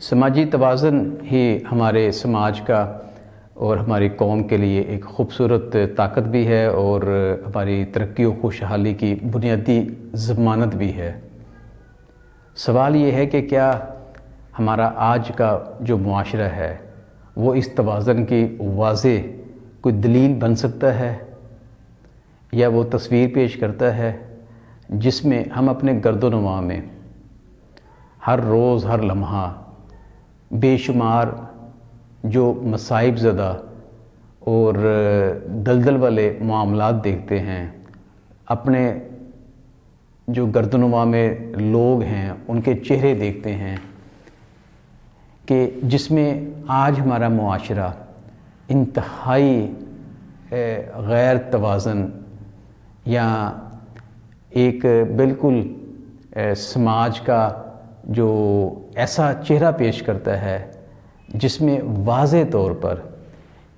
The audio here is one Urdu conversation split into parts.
سماجی توازن ہی ہمارے سماج کا اور ہماری قوم کے لیے ایک خوبصورت طاقت بھی ہے اور ہماری ترقی و خوشحالی کی بنیادی ضمانت بھی ہے۔ سوال یہ ہے کہ کیا ہمارا آج کا جو معاشرہ ہے وہ اس توازن کی واضح کوئی دلیل بن سکتا ہے یا وہ تصویر پیش کرتا ہے جس میں ہم اپنے گرد و نواح میں ہر روز ہر لمحہ بے شمار جو مصائب زدہ اور دلدل والے معاملات دیکھتے ہیں، اپنے جو گرد و نواح میں لوگ ہیں ان کے چہرے دیکھتے ہیں کہ جس میں آج ہمارا معاشرہ انتہائی غیر توازن یا ایک بالکل سماج کا جو ایسا چہرہ پیش کرتا ہے جس میں واضح طور پر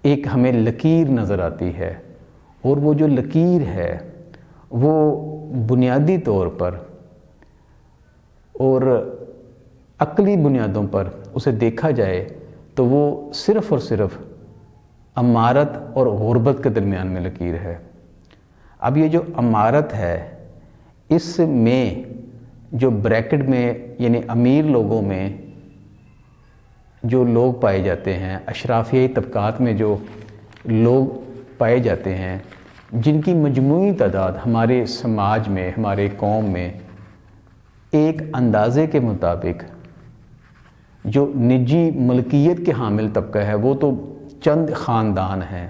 ایک ہمیں لکیر نظر آتی ہے، اور وہ جو لکیر ہے وہ بنیادی طور پر اور عقلی بنیادوں پر اسے دیکھا جائے تو وہ صرف اور صرف امارت اور غربت کے درمیان میں لکیر ہے۔ اب یہ جو امارت ہے اس میں جو بریکٹ میں یعنی امیر لوگوں میں جو لوگ پائے جاتے ہیں، اشرافیہ طبقات میں جو لوگ پائے جاتے ہیں، جن کی مجموعی تعداد ہمارے سماج میں ہمارے قوم میں ایک اندازے کے مطابق جو نجی ملکیت کے حامل طبقہ ہے وہ تو چند خاندان ہیں،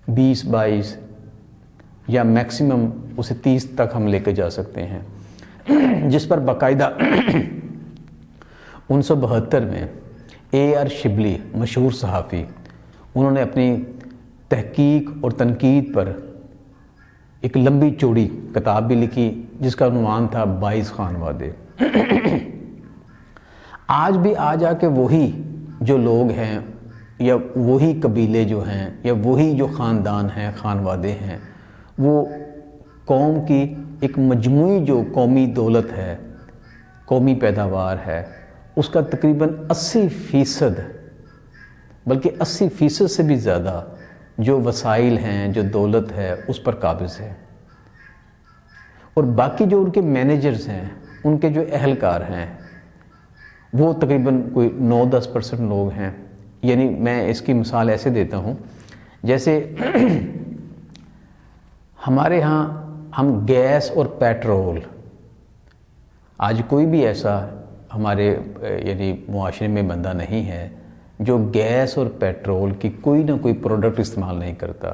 20-22 یا میکسیمم اسے 30 تک ہم لے کے جا سکتے ہیں، جس پر باقاعدہ 1972 میں AR شبلی مشہور صحافی انہوں نے اپنی تحقیق اور تنقید پر ایک لمبی چوڑی کتاب بھی لکھی جس کا عنوان تھا 22 خان وادے۔ آج بھی آ جا کے وہی جو لوگ ہیں یا وہی قبیلے جو ہیں یا وہی جو خاندان ہیں، خانوادے ہیں، وہ قوم کی ایک مجموعی جو قومی دولت ہے، قومی پیداوار ہے، اس کا تقریباً 80% بلکہ 80% سے بھی زیادہ جو وسائل ہیں، جو دولت ہے، اس پر قابض ہے، اور باقی جو ان کے مینیجرز ہیں، ان کے جو اہلکار ہیں، وہ تقریباً کوئی 9-10% لوگ ہیں۔ یعنی میں اس کی مثال ایسے دیتا ہوں، جیسے ہمارے ہاں ہم گیس اور پیٹرول، آج کوئی بھی ایسا ہمارے یعنی معاشرے میں بندہ نہیں ہے جو گیس اور پیٹرول کی کوئی نہ کوئی پروڈکٹ استعمال نہیں کرتا۔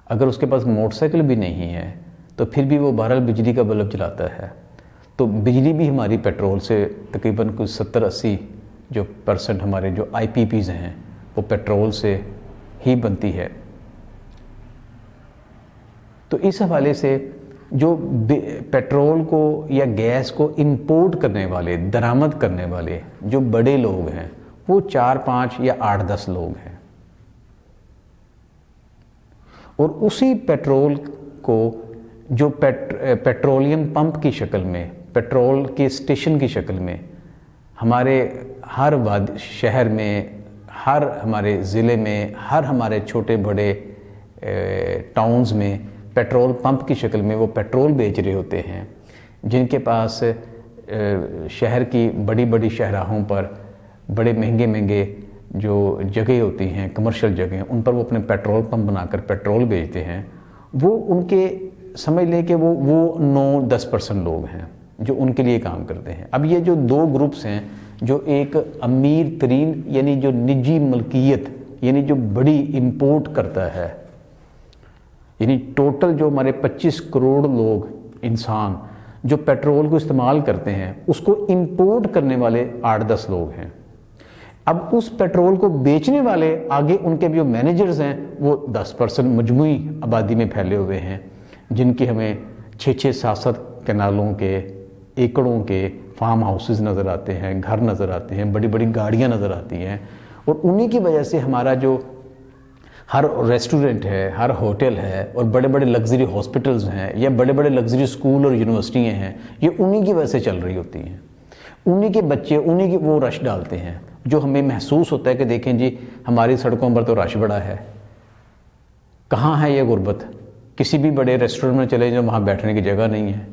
اگر اس کے پاس موٹر سائیکل بھی نہیں ہے تو پھر بھی وہ بہرحال بجلی کا بلب جلاتا ہے۔ تو بجلی بھی ہماری پیٹرول سے تقریباً کچھ 70-80 جو % ہمارے جو IPPs ہیں وہ پیٹرول سے ہی بنتی ہے۔ تو اس حوالے سے جو پیٹرول کو یا گیس کو امپورٹ کرنے والے، درآمد کرنے والے جو بڑے لوگ ہیں وہ 4-5 یا 8-10 لوگ ہیں، اور اسی پیٹرول کو جو پیٹرولیم پمپ کی شکل میں، پیٹرول کے اسٹیشن کی شکل میں ہمارے ہر شہر میں، ہر ہمارے ضلع میں، ہر ہمارے چھوٹے بڑے ٹاؤنز میں پیٹرول پمپ کی شکل میں وہ پیٹرول بیچ رہے ہوتے ہیں، جن کے پاس شہر کی بڑی بڑی شاہراہوں پر بڑے مہنگے مہنگے جو جگہ ہوتی ہیں، کمرشل جگہیں، ان پر وہ اپنے پیٹرول پمپ بنا کر پیٹرول بیچتے ہیں۔ وہ ان کے سمجھ لیں کہ وہ 9-10% لوگ ہیں جو ان کے لیے کام کرتے ہیں۔ اب یہ جو 2 گروپس ہیں، جو ایک امیر ترین یعنی جو نجی ملکیت یعنی جو بڑی امپورٹ کرتا ہے، یعنی ٹوٹل جو ہمارے 25 کروڑ لوگ انسان جو پیٹرول کو استعمال کرتے ہیں اس کو امپورٹ کرنے والے 8-10 لوگ ہیں۔ اب اس پیٹرول کو بیچنے والے آگے ان کے جو مینیجرز ہیں وہ 10% مجموعی آبادی میں پھیلے ہوئے ہیں، جن کی ہمیں 6-7 کنالوں کے، ایکڑوں کے فارم ہاؤسز نظر آتے ہیں، گھر نظر آتے ہیں، بڑی بڑی گاڑیاں نظر آتی ہیں، اور انہی کی وجہ سے ہمارا جو ہر ریسٹورنٹ ہے، ہر ہوٹل ہے، اور بڑے بڑے لگژری ہاسپٹلز ہیں یا بڑے بڑے لگژری اسکول اور یونیورسٹیاں ہیں، یہ انہی کی وجہ سے چل رہی ہوتی ہیں۔ انہی کے بچے انہی کی وہ رش ڈالتے ہیں جو ہمیں محسوس ہوتا ہے کہ دیکھیں جی ہماری سڑکوں پر تو رش بڑا ہے. کہاں ہے یہ غربت؟ کسی بھی بڑے ریسٹورنٹ میں چلے جائیں وہاں بیٹھنے کی جگہ نہیں ہے.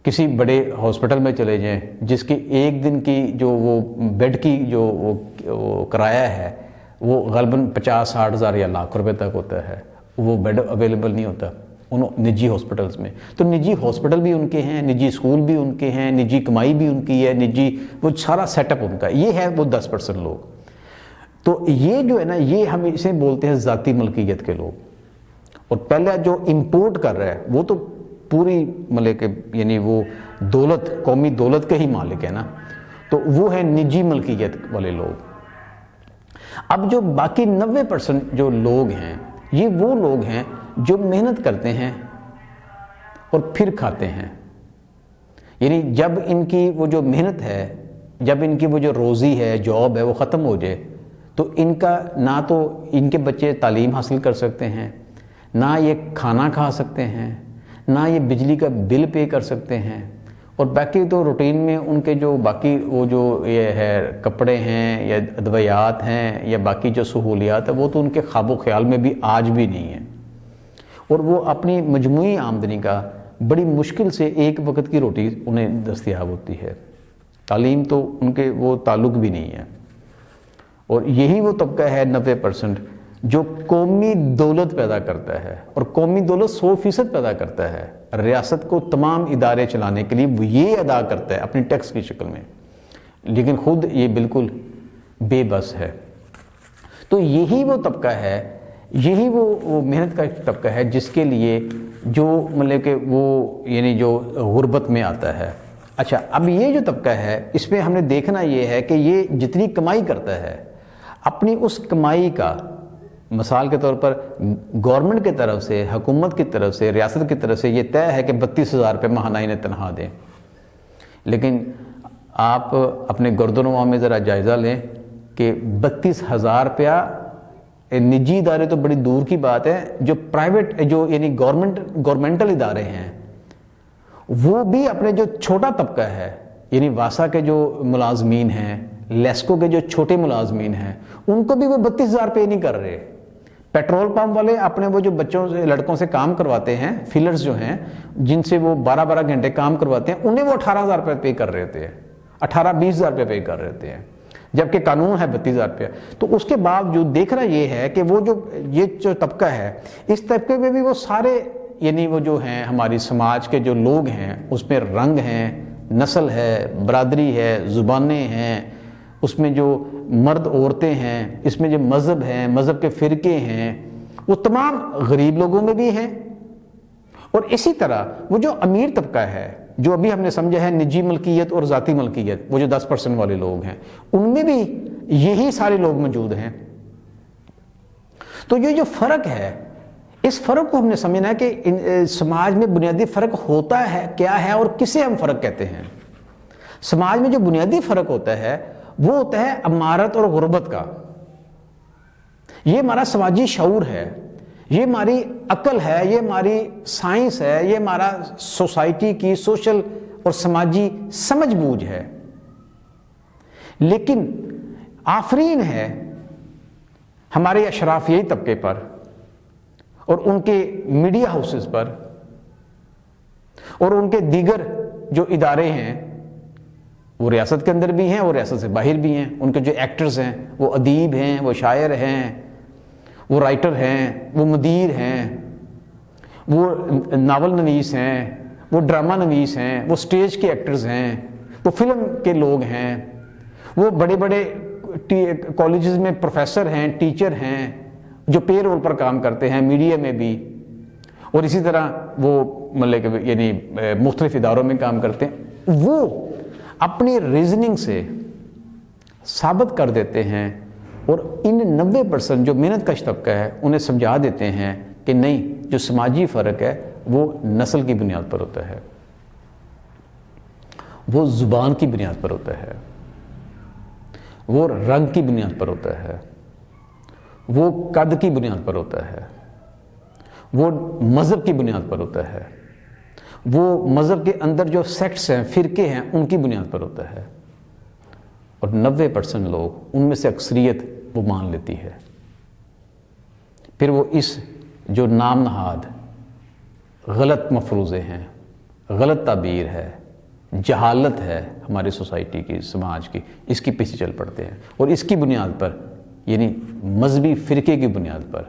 کسی بڑے ہاسپٹل میں چلے جائیں جس کی ایک دن کی جو وہ بیڈ کی جو وہ کرایہ ہے وہ غالباً 50-60 ہزار یا لاکھ روپے تک ہوتا ہے. وہ بیڈ اویلیبل نہیں ہوتا ان نجی ہاسپٹلز میں. تو نجی ہاسپٹل بھی ان کے ہیں, نجی اسکول بھی ان کے ہیں, نجی کمائی بھی ان کی ہے, نجی وہ سارا سیٹ اپ ان کا. یہ ہے وہ 10% لوگ. تو یہ جو ہے نا یہ ہم اسے بولتے ہیں ذاتی ملکیت کے لوگ. اور پہلا جو امپورٹ کر رہا ہے وہ تو پوری مطلب کہ یعنی وہ دولت, قومی دولت کے ہی مالک ہے نا. تو وہ ہے نجی ملکیت والے لوگ. اب جو باقی 90% جو لوگ ہیں یہ وہ لوگ ہیں جو محنت کرتے ہیں اور پھر کھاتے ہیں. یعنی جب ان کی وہ جو محنت ہے, جب ان کی وہ جو روزی ہے, جاب ہے, وہ ختم ہو جائے تو ان کا نہ تو ان کے بچے تعلیم حاصل کر سکتے ہیں, نہ یہ کھانا کھا سکتے ہیں, نہ یہ بجلی کا بل پے کر سکتے ہیں. اور باقی تو روٹین میں ان کے جو باقی وہ جو یہ ہے کپڑے ہیں یا ادویات ہیں یا باقی جو سہولیات ہیں وہ تو ان کے خواب و خیال میں بھی آج بھی نہیں ہیں. اور وہ اپنی مجموعی آمدنی کا بڑی مشکل سے ایک وقت کی روٹی انہیں دستیاب ہوتی ہے. تعلیم تو ان کے وہ تعلق بھی نہیں ہے. اور یہی وہ طبقہ ہے 90% جو قومی دولت پیدا کرتا ہے. اور قومی دولت 100% پیدا کرتا ہے. ریاست کو تمام ادارے چلانے کے لیے وہ یہ ادا کرتا ہے اپنی ٹیکس کی شکل میں, لیکن خود یہ بالکل بے بس ہے. تو یہی وہ طبقہ ہے, یہی وہ محنت کا طبقہ ہے جس کے لیے جو مطلب کہ وہ یعنی جو غربت میں آتا ہے. اچھا, اب یہ جو طبقہ ہے اس میں ہم نے دیکھنا یہ ہے کہ یہ جتنی کمائی کرتا ہے اپنی اس کمائی کا مثال کے طور پر گورنمنٹ کی طرف سے, حکومت کی طرف سے, ریاست کی طرف سے یہ طے ہے کہ 32,000 روپے ماہانہ انہیں تنخواہ دیں. لیکن آپ اپنے گرد و نواح میں ذرا جائزہ لیں کہ 32,000 روپیہ نجی ادارے تو بڑی دور کی بات ہے, جو پرائیویٹ جو یعنی گورنمنٹل ادارے ہیں وہ بھی اپنے جو چھوٹا طبقہ ہے یعنی واسا کے جو ملازمین ہیں, لیسکو کے جو چھوٹے ملازمین ہیں, ان کو بھی وہ 32,000 روپے نہیں کر رہے. پیٹرول پمپ والے اپنے وہ جو بچوں سے لڑکوں سے کام کرواتے ہیں, فیلرز جو ہیں جن سے وہ 12 گھنٹے کام کرواتے ہیں, انہیں وہ 18,000 روپے پے کر رہے تھے, 18-20,000 روپے پے کر رہے تھے, جبکہ قانون ہے 32,000 روپے. تو اس کے باوجود دیکھنا یہ ہے کہ وہ جو یہ جو طبقہ ہے اس طبقے میں بھی وہ سارے یعنی وہ جو ہیں ہماری سماج کے جو لوگ ہیں اس میں رنگ ہیں, نسل ہے, برادری ہے, زبانیں ہیں, اس میں جو مرد عورتیں ہیں, اس میں جو مذہب ہیں, مذہب کے فرقے ہیں, وہ تمام غریب لوگوں میں بھی ہیں. اور اسی طرح وہ جو امیر طبقہ ہے جو ابھی ہم نے سمجھا ہے نجی ملکیت اور ذاتی ملکیت, وہ جو 10% والے لوگ ہیں ان میں بھی یہی سارے لوگ موجود ہیں. تو یہ جو فرق ہے اس فرق کو ہم نے سمجھنا ہے کہ سماج میں بنیادی فرق ہوتا ہے کیا ہے اور کسے ہم فرق کہتے ہیں. سماج میں جو بنیادی فرق ہوتا ہے وہ ہوتا ہے امارت اور غربت کا. یہ ہمارا سماجی شعور ہے, یہ ہماری عقل ہے, یہ ہماری سائنس ہے, یہ ہمارا سوسائٹی کی سوشل اور سماجی سمجھ بوجھ ہے. لیکن آفرین ہے ہمارے اشرافیہ طبقے پر اور ان کے میڈیا ہاؤسز پر اور ان کے دیگر جو ادارے ہیں, وہ ریاست کے اندر بھی ہیں اور ریاست سے باہر بھی ہیں. ان کے جو ایکٹرز ہیں وہ ادیب ہیں, وہ شاعر ہیں, وہ رائٹر ہیں, وہ مدیر ہیں, وہ ناول نویس ہیں, وہ ڈرامہ نویس ہیں, وہ سٹیج کے ایکٹرز ہیں, وہ فلم کے لوگ ہیں, وہ بڑے بڑے کالجز میں پروفیسر ہیں, ٹیچر ہیں جو پے رول پر کام کرتے ہیں میڈیا میں بھی, اور اسی طرح وہ مطلب کہ یعنی مختلف اداروں میں کام کرتے ہیں. وہ اپنی ریزننگ سے ثابت کر دیتے ہیں اور ان 90% جو محنت کش طبقہ ہے انہیں سمجھا دیتے ہیں کہ نہیں, جو سماجی فرق ہے وہ نسل کی بنیاد پر ہوتا ہے, وہ زبان کی بنیاد پر ہوتا ہے, وہ رنگ کی بنیاد پر ہوتا ہے, وہ قد کی بنیاد پر ہوتا ہے, وہ مذہب کی بنیاد پر ہوتا ہے, وہ مذہب کے اندر جو سیکٹس ہیں، فرقے ہیں، ان کی بنیاد پر ہوتا ہے، اور 90% لوگ ان میں سے اکثریت وہ مان لیتی ہے۔ پھر وہ اس جو نام نہاد غلط مفروضے ہیں، غلط تعبیر ہے، جہالت ہے ہماری سوسائٹی کی، سماج کی، اس کی پیچھے چل پڑتے ہیں، اور اس کی بنیاد پر، یعنی مذہبی فرقے کی بنیاد پر،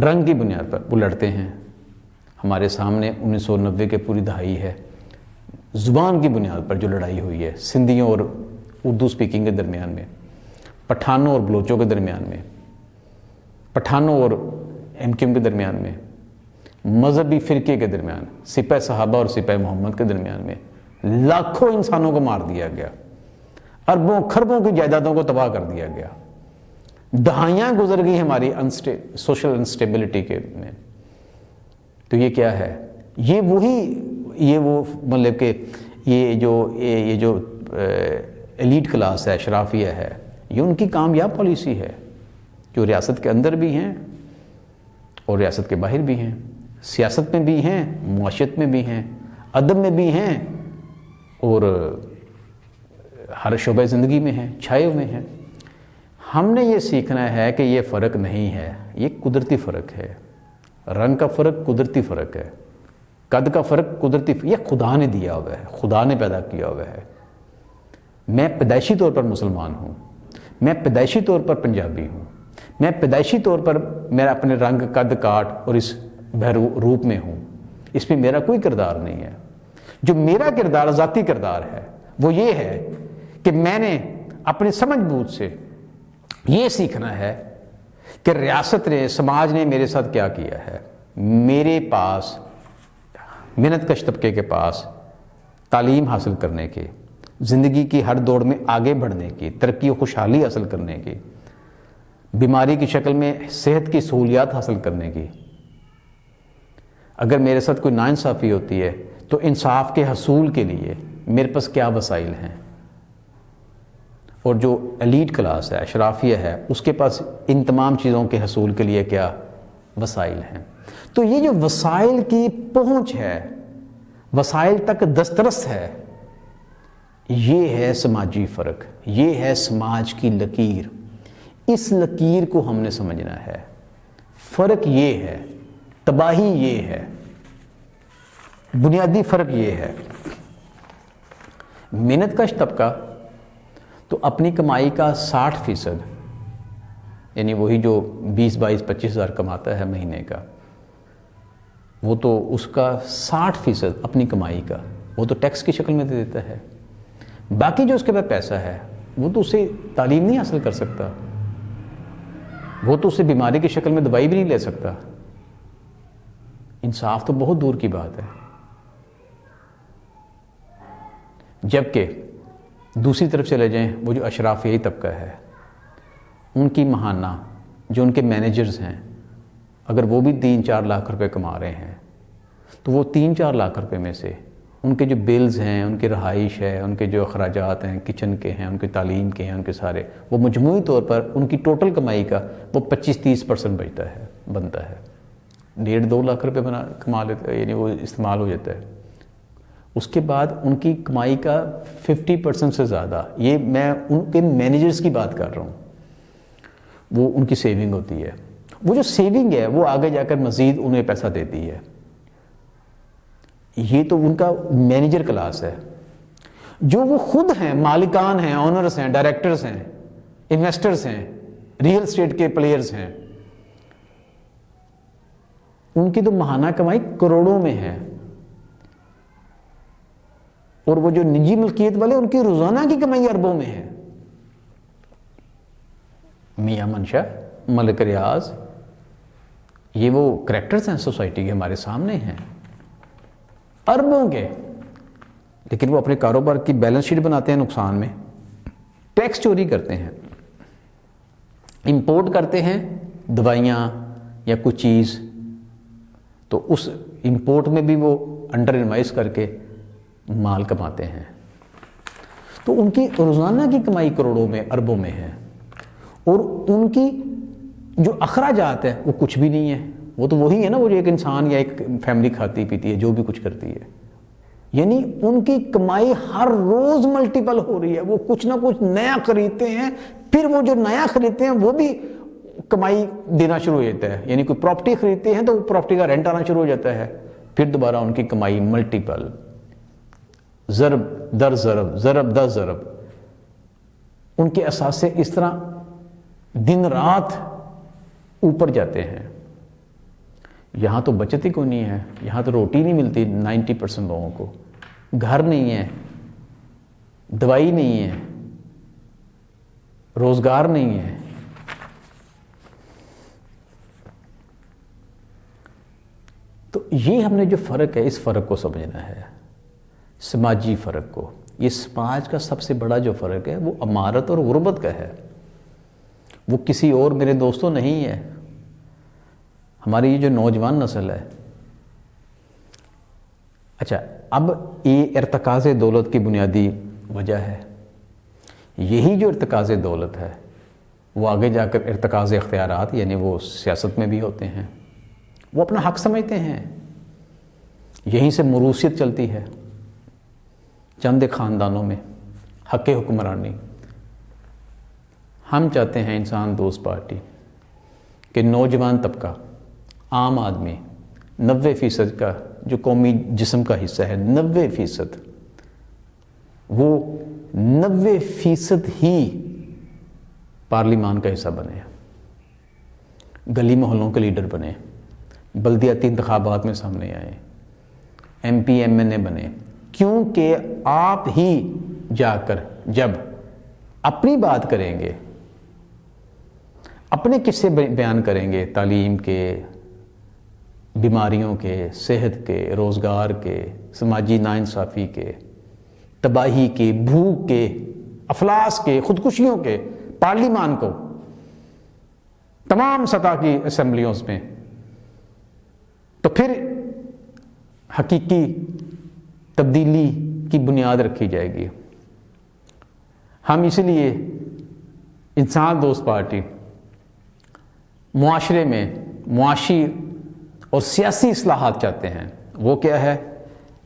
رنگ کی بنیاد پر وہ لڑتے ہیں۔ ہمارے سامنے 1990 کے پوری دہائی ہے، زبان کی بنیاد پر جو لڑائی ہوئی ہے، سندھیوں اور اردو سپیکنگ کے درمیان میں، پٹھانوں اور بلوچوں کے درمیان میں، پٹھانوں اور ایم کیو ایم کے درمیان میں، مذہبی فرقے کے درمیان، سپہ صحابہ اور سپہ محمد کے درمیان میں، لاکھوں انسانوں کو مار دیا گیا، اربوں خربوں کی جائیدادوں کو تباہ کر دیا گیا، دہائیاں گزر گئی ہماری سوشل انسٹیبلٹی کے میں۔ تو یہ کیا ہے؟ یہ وہ مطلب کہ یہ جو ایلیٹ کلاس ہے، اشرافیہ ہے، یہ ان کی کامیاب پالیسی ہے، جو ریاست کے اندر بھی ہیں اور ریاست کے باہر بھی ہیں، سیاست میں بھی ہیں، معاشرت میں بھی ہیں، ادب میں بھی ہیں، اور ہر شعبہ زندگی میں ہیں، چھائے ہوئے ہیں۔ ہم نے یہ سیکھنا ہے کہ یہ فرق نہیں ہے، یہ قدرتی فرق ہے۔ رنگ کا فرق قدرتی فرق ہے، قد کا فرق قدرتی فرق، یہ خدا نے دیا ہوا ہے، خدا نے پیدا کیا ہوا ہے۔ میں پیدائشی طور پر مسلمان ہوں، میں پیدائشی طور پر پنجابی ہوں، میں پیدائشی طور پر میرا اپنے رنگ، قد، کاٹ اور اس روپ میں ہوں، اس میں میرا کوئی کردار نہیں ہے۔ جو میرا کردار، ذاتی کردار ہے، وہ یہ ہے کہ میں نے اپنی سمجھ بوجھ سے یہ سیکھنا ہے کہ ریاست نے، سماج نے میرے ساتھ کیا کیا ہے۔ میرے پاس، محنت کش طبقے کے پاس تعلیم حاصل کرنے کی، زندگی کی ہر دوڑ میں آگے بڑھنے کی، ترقی و خوشحالی حاصل کرنے کی، بیماری کی شکل میں صحت کی سہولیات حاصل کرنے کی، اگر میرے ساتھ کوئی ناانصافی ہوتی ہے تو انصاف کے حصول کے لیے میرے پاس کیا وسائل ہیں، اور جو ایلیٹ کلاس ہے، اشرافیہ ہے، اس کے پاس ان تمام چیزوں کے حصول کے لیے کیا وسائل ہیں۔ تو یہ جو وسائل کی پہنچ ہے، وسائل تک دسترس ہے، یہ ہے سماجی فرق، یہ ہے سماج کی لکیر۔ اس لکیر کو ہم نے سمجھنا ہے۔ فرق یہ ہے، تباہی یہ ہے، بنیادی فرق یہ ہے۔ محنت کش طبقہ تو اپنی کمائی کا 60%، یعنی وہی جو 20-22-25 ہزار کماتا ہے مہینے کا، وہ تو اس کا 60% اپنی کمائی کا وہ تو ٹیکس کی شکل میں دے دیتا ہے۔ باقی جو اس کے پاس پیسہ ہے وہ تو اسے تعلیم نہیں حاصل کر سکتا، وہ تو اسے بیماری کی شکل میں دوائی بھی نہیں لے سکتا۔ انصاف تو بہت دور کی بات ہے۔ جبکہ دوسری طرف چلے جائیں، وہ جو اشرافیہ طبقہ ہے، ان کی ماہانہ جو ان کے مینیجرز ہیں، اگر وہ بھی 3-4 لاکھ روپے کما رہے ہیں، تو وہ 3-4 لاکھ روپے میں سے ان کے جو بلز ہیں، ان کی رہائش ہے، ان کے جو اخراجات ہیں، کچن کے ہیں، ان کی تعلیم کے ہیں، ان کے سارے، وہ مجموعی طور پر ان کی ٹوٹل کمائی کا وہ 25-30% بنتا ہے۔ 1.5-2 لاکھ روپے کما لیتے، یعنی وہ استعمال ہو جاتا ہے۔ اس کے بعد ان کی کمائی کا 50% سے زیادہ، یہ میں ان کے مینیجرز کی بات کر رہا ہوں، وہ ان کی سیونگ ہوتی ہے۔ وہ جو سیونگ ہے وہ آگے جا کر مزید انہیں پیسہ دیتی ہے۔ یہ تو ان کا مینیجر کلاس ہے۔ جو وہ خود ہیں، مالکان ہیں، آنرز ہیں، ڈائریکٹرز ہیں، انویسٹرز ہیں، ریئل اسٹیٹ کے پلیئرز ہیں، ان کی تو ماہانہ کمائی کروڑوں میں ہے، اور وہ جو نجی ملکیت والے، ان کی روزانہ کی کمائی اربوں میں ہے۔ میاں منشا، ملک ریاض، یہ وہ کریکٹرز ہیں سوسائٹی کے، ہمارے سامنے ہیں، اربوں کے، لیکن وہ اپنے کاروبار کی بیلنس شیٹ بناتے ہیں نقصان میں، ٹیکس چوری کرتے ہیں، امپورٹ کرتے ہیں دوائیاں یا کوئی چیز، تو اس امپورٹ میں بھی وہ انڈر انوائس کر کے مال کماتے ہیں۔ تو ان کی روزانہ کی کمائی کروڑوں میں، اربوں میں ہے، اور ان کی جو اخراجات ہیں وہ کچھ بھی نہیں ہے، وہ تو وہی ہے نا، وہ جو ایک انسان یا ایک فیملی کھاتی پیتی ہے، جو بھی کچھ کرتی ہے. یعنی ان کی کمائی ہر روز ملٹیپل ہو رہی ہے. وہ کچھ نہ کچھ نیا خریدتے ہیں، پھر وہ جو نیا خریدتے ہیں وہ بھی کمائی دینا شروع ہو جاتا ہے. یعنی کوئی پراپرٹی خریدتے ہیں تو وہ پراپرٹی کا رینٹ آنا شروع ہو جاتا ہے، پھر دوبارہ ان کی کمائی ملٹیپل، ضرب در ضرب، ضرب در ضرب. ان کے اثاثے اس طرح دن رات اوپر جاتے ہیں. یہاں تو بچت ہی کوئی نہیں ہے، یہاں تو روٹی نہیں ملتی 90% لوگوں کو، گھر نہیں ہے، دوائی نہیں ہے، روزگار نہیں ہے. تو یہ ہم نے جو فرق ہے، اس فرق کو سمجھنا ہے، سماجی فرق کو. یہ سماج کا سب سے بڑا جو فرق ہے وہ امارت اور غربت کا ہے، وہ کسی اور میرے دوستوں نہیں ہے. ہماری یہ جو نوجوان نسل ہے، اچھا اب یہ ارتکاز دولت کی بنیادی وجہ ہے. یہی جو ارتکاز دولت ہے وہ آگے جا کر ارتکاز اختیارات، یعنی وہ سیاست میں بھی ہوتے ہیں. وہ اپنا حق سمجھتے ہیں، یہیں سے موروثیت چلتی ہے چند خاندانوں میں، حق حکمرانی. ہم چاہتے ہیں انسان دوست پارٹی کہ نوجوان طبقہ، عام آدمی، 90% کا جو قومی جسم کا حصہ ہے، 90%، وہ 90% ہی پارلیمان کا حصہ بنے، گلی محلوں کے لیڈر بنے، بلدیاتی انتخابات میں سامنے آئے، ایم پی ایم این اے بنے. کیونکہ آپ ہی جا کر جب اپنی بات کریں گے، اپنے قصے بیان کریں گے، تعلیم کے، بیماریوں کے، صحت کے، روزگار کے، سماجی ناانصافی کے، تباہی کے، بھوک کے، افلاس کے، خودکشیوں کے، پارلیمان کو، تمام سطح کی اسمبلیوں میں، تو پھر حقیقی تبدیلی کی بنیاد رکھی جائے گی. ہم اسی لیے انسان دوست پارٹی معاشرے میں معاشی اور سیاسی اصلاحات چاہتے ہیں. وہ کیا ہے؟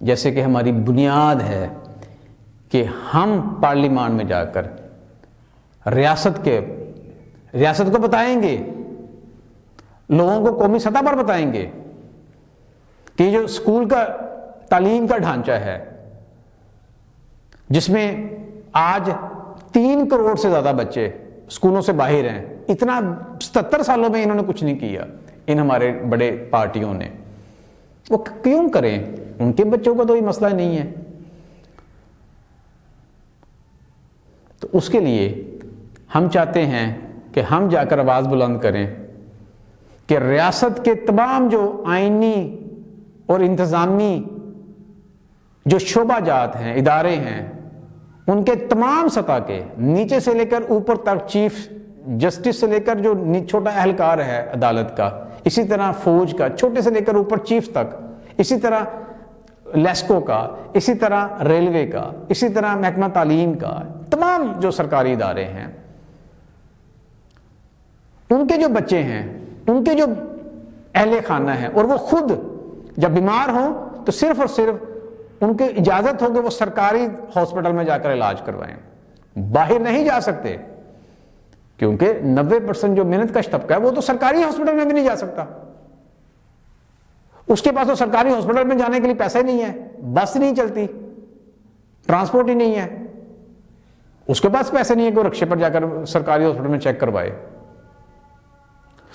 جیسے کہ ہماری بنیاد ہے کہ ہم پارلیمان میں جا کر ریاست کو بتائیں گے، لوگوں کو قومی سطح پر بتائیں گے کہ جو اسکول کا تعلیم کا ڈھانچہ ہے، جس میں آج 3 کروڑ سے زیادہ بچے اسکولوں سے باہر ہیں، اتنا 77 سالوں میں انہوں نے کچھ نہیں کیا ان ہمارے بڑے پارٹیوں نے. وہ کیوں کریں؟ ان کے بچوں کا تو یہ مسئلہ نہیں ہے. تو اس کے لیے ہم چاہتے ہیں کہ ہم جا کر آواز بلند کریں کہ ریاست کے تمام جو آئینی اور انتظامی جو شعبہ جات ہیں، ادارے ہیں، ان کے تمام سطح کے، نیچے سے لے کر اوپر تک، چیف جسٹس سے لے کر جو چھوٹا اہلکار ہے عدالت کا، اسی طرح فوج کا، چھوٹے سے لے کر اوپر چیف تک، اسی طرح لیسکو کا، اسی طرح ریلوے کا، اسی طرح محکمہ تعلیم کا، تمام جو سرکاری ادارے ہیں، ان کے جو بچے ہیں، ان کے جو اہل خانہ ہیں، اور وہ خود جب بیمار ہوں تو صرف اور صرف ان کی اجازت ہو کہ وہ سرکاری ہاسپٹل میں جا کر علاج کروائیں، باہر نہیں جا سکتے. کیونکہ 90% جو محنت کش طبقہ ہے وہ تو سرکاری ہاسپٹل میں بھی نہیں جا سکتا. اس کے پاس تو سرکاری ہاسپٹل میں جانے کے لیے پیسہ ہی نہیں ہے، بس نہیں چلتی، ٹرانسپورٹ ہی نہیں ہے، اس کے پاس پیسے نہیں ہے کہ وہ رکشے پر جا کر سرکاری ہاسپٹل میں چیک کروائے.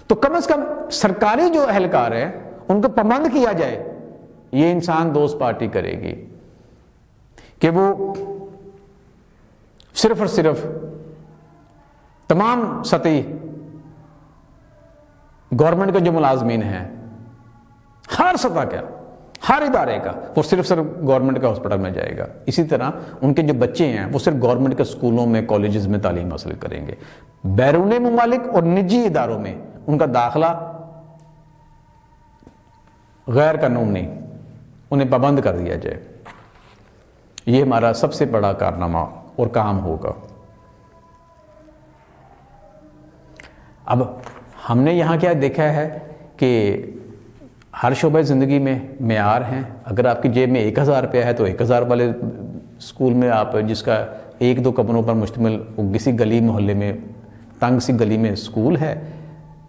تو کم از کم سرکاری جو اہلکار ہے ان کو پابند کیا جائے. یہ انسان دوست پارٹی کرے گی کہ وہ صرف اور صرف تمام سطحی گورنمنٹ کے جو ملازمین ہیں، ہر سطح کا، ہر ادارے کا، وہ صرف گورنمنٹ کے ہاسپٹل میں جائے گا. اسی طرح ان کے جو بچے ہیں وہ صرف گورنمنٹ کے اسکولوں میں، کالجز میں تعلیم حاصل کریں گے. بیرون ممالک اور نجی اداروں میں ان کا داخلہ غیر قانونی، انہیں پابند کر دیا جائے. یہ ہمارا سب سے بڑا کارنامہ اور کام ہوگا. اب ہم نے یہاں کیا دیکھا ہے کہ ہر شعبہ زندگی میں معیار ہیں. اگر آپ کی جیب میں 1000 روپیہ ہے تو 1000 والے اسکول میں آپ, جس کا 1-2 کمروں پر مشتمل کسی گلی محلے میں تنگ سی گلی میں اسکول ہے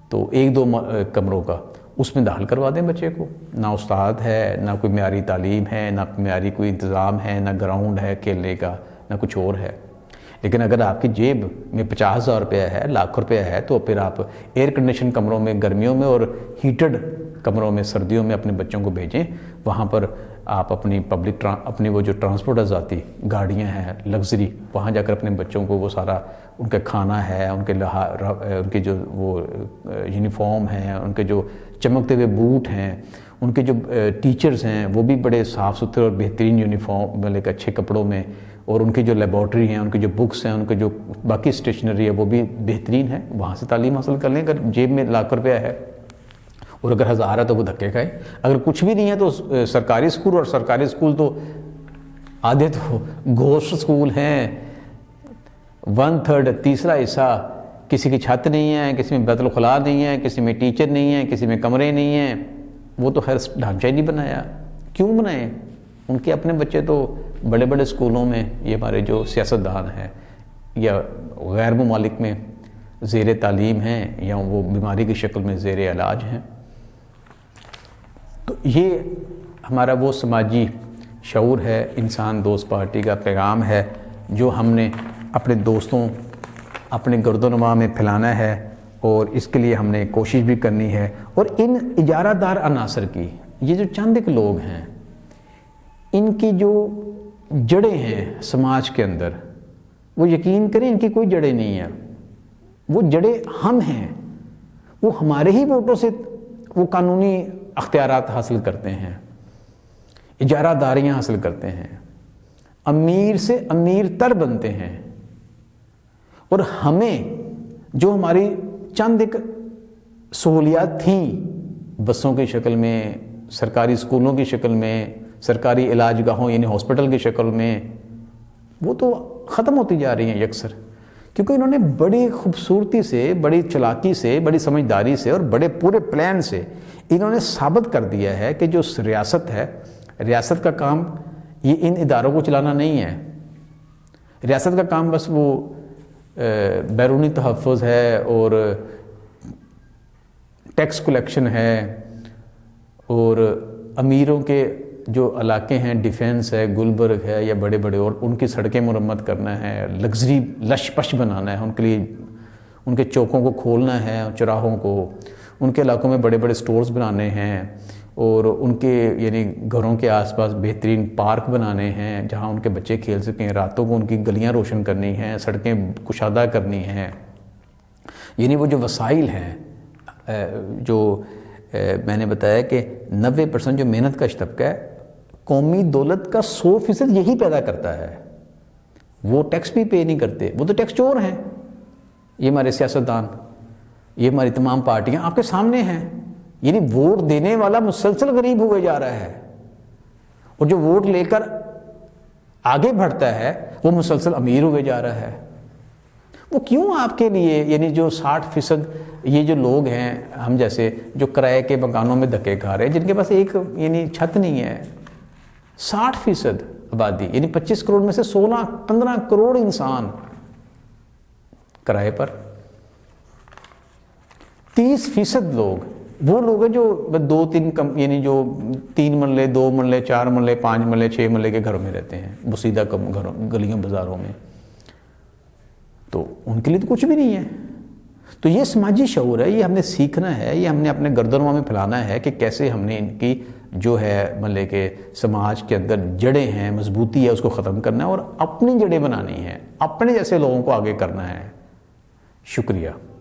تو 1-2 کمروں کا, اس میں داخل کروا دیں بچے کو. نہ استاد ہے, نہ کوئی معیاری تعلیم ہے, نہ معیاری کوئی انتظام ہے, نہ گراؤنڈ ہے کھیلنے کا, نہ کچھ اور ہے. لیکن اگر آپ کی جیب میں 50,000 روپیہ ہے, لاکھ روپیہ ہے, تو پھر آپ ایئر کنڈیشن کمروں میں گرمیوں میں اور ہیٹڈ کمروں میں سردیوں میں اپنے بچوں کو بھیجیں. وہاں پر آپ اپنی اپنی وہ جو ٹرانسپورٹ ذاتی گاڑیاں ہیں لگژری, وہاں جا کر اپنے بچوں کو وہ سارا ان کا کھانا ہے, ان کے جو وہ یونیفارم ہیں, ان کے جو چمکتے ہوئے بوٹ ہیں, ان کے جو ٹیچرز ہیں وہ بھی بڑے صاف ستھرے اور بہترین یونیفارم والے اچھے کپڑوں میں, اور ان کی جو لیبارٹری ہیں, ان کی جو بکس ہیں, ان کے جو باقی اسٹیشنری ہے وہ بھی بہترین ہے. وہاں سے تعلیم حاصل کر لیں. اگر جیب میں لاکھ روپیہ ہے اور اگر 1000 ہے تو وہ دھکے کھائے. اگر کچھ بھی نہیں ہے تو سرکاری اسکول, اور سرکاری اسکول تو آدھے تو گھوسٹ اسکول ہیں, 1/3 تیسرا حصہ کسی کی چھت نہیں ہے, کسی میں بیت الخلاء نہیں ہے, کسی میں ٹیچر نہیں ہے, کسی میں کمرے نہیں ہیں. وہ تو خیر ڈھانچہ ہی نہیں بنایا. کیوں بنائے؟ ان کے اپنے بچے تو بڑے بڑے اسکولوں میں, یہ ہمارے جو سیاستدان ہیں یا غیر ممالک میں زیر تعلیم ہیں, یا وہ بیماری کی شکل میں زیر علاج ہیں. تو یہ ہمارا وہ سماجی شعور ہے, انسان دوست پارٹی کا پیغام ہے, جو ہم نے اپنے دوستوں, اپنے گرد و نواح میں پھیلانا ہے, اور اس کے لیے ہم نے کوشش بھی کرنی ہے. اور ان اجارہ دار عناصر کی, یہ جو چند ایک لوگ ہیں, ان کی جو جڑیں ہیں سماج کے اندر, وہ یقین کریں ان کی کوئی جڑیں نہیں ہیں. وہ جڑیں ہم ہیں. وہ ہمارے ہی ووٹوں سے وہ قانونی اختیارات حاصل کرتے ہیں, اجارہ داریاں حاصل کرتے ہیں, امیر سے امیر تر بنتے ہیں. اور ہمیں جو ہماری چند ایک سہولیات تھیں, بسوں کی شکل میں, سرکاری اسکولوں کی شکل میں, سرکاری علاج گاہوں یعنی ہاسپٹل کی شکل میں, وہ تو ختم ہوتی جا رہی ہیں یکسر. کیونکہ انہوں نے بڑی خوبصورتی سے, بڑی چلاکی سے, بڑی سمجھداری سے اور بڑے پورے پلان سے انہوں نے ثابت کر دیا ہے کہ جو ریاست ہے, ریاست کا کام یہ ان اداروں کو چلانا نہیں ہے. ریاست کا کام بس وہ بیرونی تحفظ ہے, اور ٹیکس کلیکشن ہے, اور امیروں کے جو علاقے ہیں, ڈیفینس ہے, گلبرگ ہے, یا بڑے بڑے, اور ان کی سڑکیں مرمت کرنا ہے, لگژری لش پش بنانا ہے, ان کے لیے ان کے چوکوں کو کھولنا ہے, چوراہوں کو, ان کے علاقوں میں بڑے بڑے سٹورز بنانے ہیں, اور ان کے یعنی گھروں کے آس پاس بہترین پارک بنانے ہیں جہاں ان کے بچے کھیل سکیں. راتوں کو ان کی گلیاں روشن کرنی ہیں, سڑکیں کشادہ کرنی ہیں. یعنی وہ جو وسائل ہیں, جو میں نے بتایا کہ 90% جو محنت کش طبقہ ہے, قومی دولت کا 100% یہی پیدا کرتا ہے. وہ ٹیکس بھی پے نہیں کرتے, وہ تو ٹیکس چور ہیں. یہ ہمارے سیاستدان, یہ ہماری تمام پارٹیاں آپ کے سامنے ہیں. یعنی ووٹ دینے والا مسلسل غریب ہوئے جا رہا ہے, اور جو ووٹ لے کر آگے بڑھتا ہے وہ مسلسل امیر ہوئے جا رہا ہے. وہ کیوں آپ کے لیے, یعنی جو 60% یہ جو لوگ ہیں ہم جیسے, جو کرائے کے مکانوں میں دھکے کھا رہے ہیں, جن کے پاس ایک یعنی چھت نہیں ہے, 60% آبادی یعنی 25 کروڑ میں سے 16-15 کروڑ انسان کرائے پر. 30% لوگ وہ لوگ ہیں جو 2-3 یعنی جو 3 مرلے, 2 مرلے, 4 مرلے, 5 مرلے, 6 مرلے کے گھروں میں رہتے ہیں, بسیدہ گھروں, گلیوں بازاروں میں. تو ان کے لیے تو کچھ بھی نہیں ہے. تو یہ سماجی شعور ہے, یہ ہم نے سیکھنا ہے, یہ ہم نے اپنے گرد و نواح میں پھیلانا ہے کہ کیسے ہم نے ان کی جو ہے مطلب کہ سماج کے اندر جڑیں ہیں, مضبوطی ہے, اس کو ختم کرنا ہے, اور اپنی جڑیں بنانی ہیں, اپنے جیسے لوگوں کو آگے کرنا ہے. شکریہ.